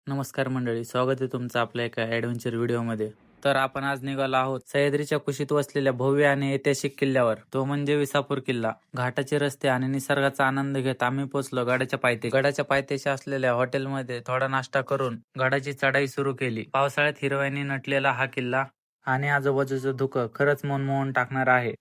नमस्कार मंडळी, स्वागत आहे तुमचं आपल्या एका ॲडव्हेंचर व्हिडिओमध्ये. तर आपण आज निघालो आहोत सह्याद्रीच्या कुशीत वसलेल्या भव्य आणि ऐतिहासिक किल्ल्यावर, तो म्हणजे विसापूर किल्ला. घाटाचे रस्ते आणि निसर्गाचा आनंद घेत आम्ही पोहोचलो गडाच्या पायथ्याशी. गडाच्या पायथ्याशी असलेल्या हॉटेलमध्ये थोडा नाश्ता करून गडाची चढाई सुरू केली. पावसाळ्यात हिरव्याने नटलेला हा किल्ला आणि आजूबाजूचं धुकं खरंच मन मोहून टाकणार आहे.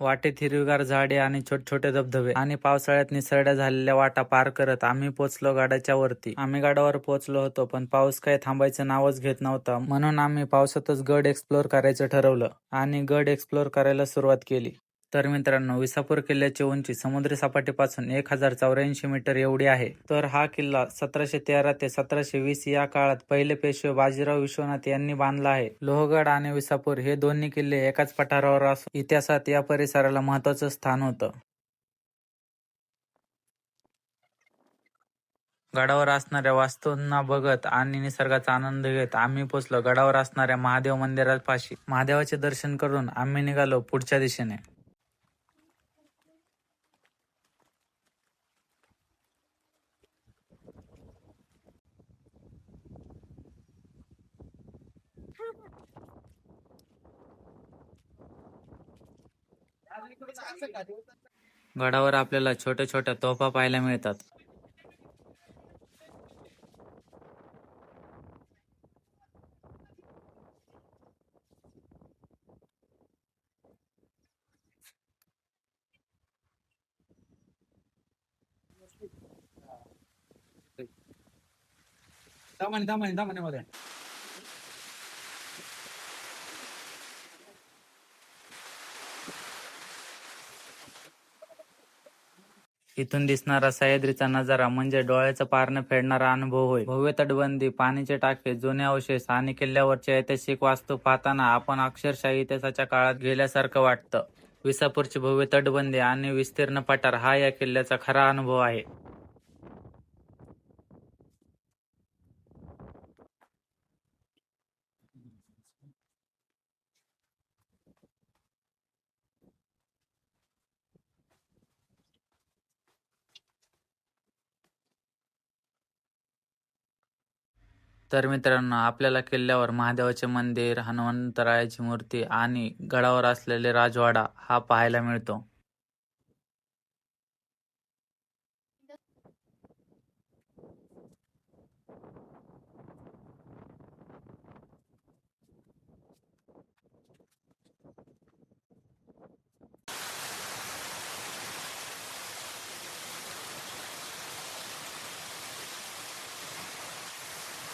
वाटेत हिरवीगार झाडे आणि छोटे धबधबे आणि पावसाळ्यात निसरड्या झालेल्या वाटा पार करत आम्ही पोचलो गडाच्या वरती. आम्ही गडावर पोहोचलो होतो, पण पाऊस काही थांबायचं नावच घेत नव्हता. म्हणून आम्ही पावसातच गड एक्सप्लोर करायचं ठरवलं आणि गड एक्सप्लोर करायला सुरुवात केली. तर मित्रांनो, विसापूर किल्ल्याची उंची समुद्र सपाटीपासून 1084 मीटर एवढी आहे. तर हा किल्ला 1713 ते 1720 या काळात पहिले पेशवे बाजीराव विश्वनाथ यांनी बांधला आहे. लोहगड आणि विसापूर हे दोन्ही किल्ले एकाच पठारावर असून इतिहासात या परिसराला महत्वाचं स्थान होतं. गडावर असणाऱ्या वास्तूंना बघत आणि निसर्गाचा आनंद घेत आम्ही पोचलो गडावर असणाऱ्या महादेव मंदिरापाशी. महादेवाचे दर्शन करून आम्ही निघालो पुढच्या दिशेने. गडावर आपल्याला छोट्या छोट्या तोफा पाहायला मिळतात. इथून दिसणारा सह्याद्रीचा नजारा म्हणजे डोळ्याचं पारणं फेडणारा अनुभव होय. भव्य तटबंदी, पाण्याचे टाके, जुने अवशेष आणि किल्ल्यावरचे ऐतिहासिक वास्तू पाहताना आपण अक्षरशः इतिहासाच्या काळात गेल्यासारखं वाटतं. विसापूरची भव्य तटबंदी आणि विस्तीर्ण पठार हा या किल्ल्याचा खरा अनुभव आहे. तर मित्रांनो, आपल्याला किल्ल्यावर महादेवाचे मंदिर, हनुमंतरायाची मूर्ती आणि गडावर असलेले राजवाडा हा पाहायला मिळतो.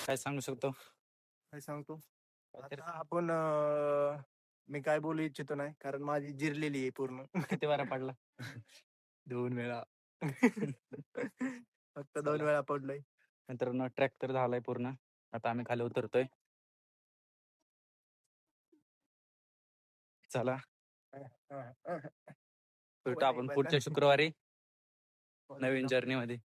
काय सांगू शकतो? काय सांगतो आता आपण मी काय बोलू इच्छितो नाही, कारण माझी जिरलेली आहे पूर्ण. किती वारा पडला? 2 वेळा. फक्त 2 वेळा पडलोय. मित्रांनो, ट्रॅक तर झालाय पूर्ण. आता आम्ही खाली उतरतोय. चला, भेटू आपण पुढच्या शुक्रवारी नवीन जर्नी मध्ये.